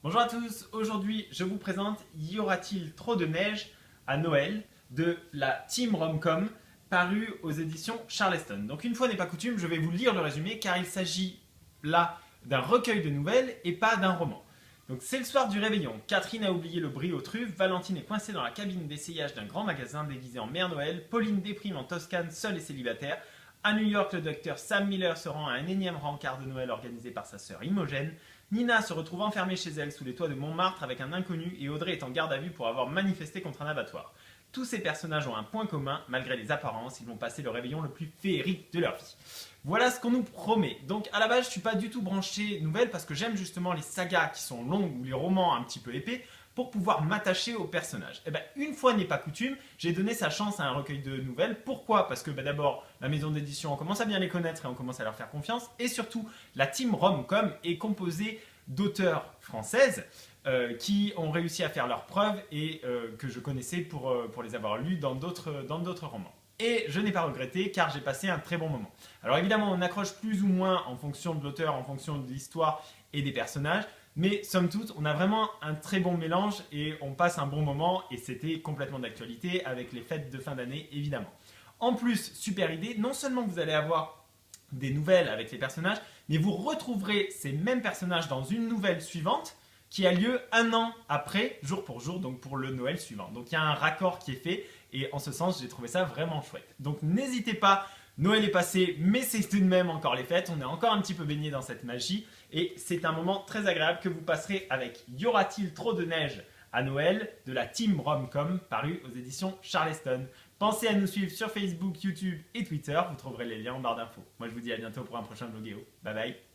Bonjour à tous, aujourd'hui je vous présente Y aura-t-il trop de neige à Noël de la Team Romcom paru aux éditions Charleston. Donc une fois n'est pas coutume, je vais vous lire le résumé car il s'agit là d'un recueil de nouvelles et pas d'un roman. Donc c'est le soir du réveillon, Catherine a oublié le brie aux truffes, Valentine est coincée dans la cabine d'essayage d'un grand magasin déguisé en Mère Noël, Pauline déprime en Toscane seule et célibataire, à New York le docteur Sam Miller se rend à un énième rencard de Noël organisé par sa sœur Imogène, Nina se retrouve enfermée chez elle sous les toits de Montmartre avec un inconnu et Audrey est en garde à vue pour avoir manifesté contre un abattoir. Tous ces personnages ont un point commun, malgré les apparences, ils vont passer le réveillon le plus féerique de leur vie. Voilà ce qu'on nous promet. Donc à la base, je ne suis pas du tout branché nouvelle parce que j'aime justement les sagas qui sont longues ou les romans un petit peu épais pour pouvoir m'attacher aux personnages. Et bien, une fois n'est pas coutume, j'ai donné sa chance à un recueil de nouvelles. Pourquoi? Parce que d'abord, la maison d'édition, on commence à bien les connaître et on commence à leur faire confiance. Et surtout, la team Romcom est composée d'auteurs françaises qui ont réussi à faire leurs preuves et que je connaissais pour les avoir lus dans d'autres romans. Et je n'ai pas regretté car j'ai passé un très bon moment. Alors évidemment, on accroche plus ou moins en fonction de l'auteur, en fonction de l'histoire et des personnages. Mais somme toute, on a vraiment un très bon mélange et on passe un bon moment et c'était complètement d'actualité avec les fêtes de fin d'année évidemment. En plus, super idée, non seulement vous allez avoir des nouvelles avec les personnages, mais vous retrouverez ces mêmes personnages dans une nouvelle suivante qui a lieu un an après, jour pour jour, donc pour le Noël suivant. Donc il y a un raccord qui est fait et en ce sens, j'ai trouvé ça vraiment chouette. Donc n'hésitez pas, Noël est passé, mais c'est tout de même encore les fêtes, on est encore un petit peu baigné dans cette magie et c'est un moment très agréable que vous passerez avec Y aura-t-il trop de neige à Noël de la Team Romcom paru aux éditions Charleston. Pensez à nous suivre sur Facebook, YouTube et Twitter, vous trouverez les liens en barre d'infos. Moi je vous dis à bientôt pour un prochain vlogéo. Bye bye.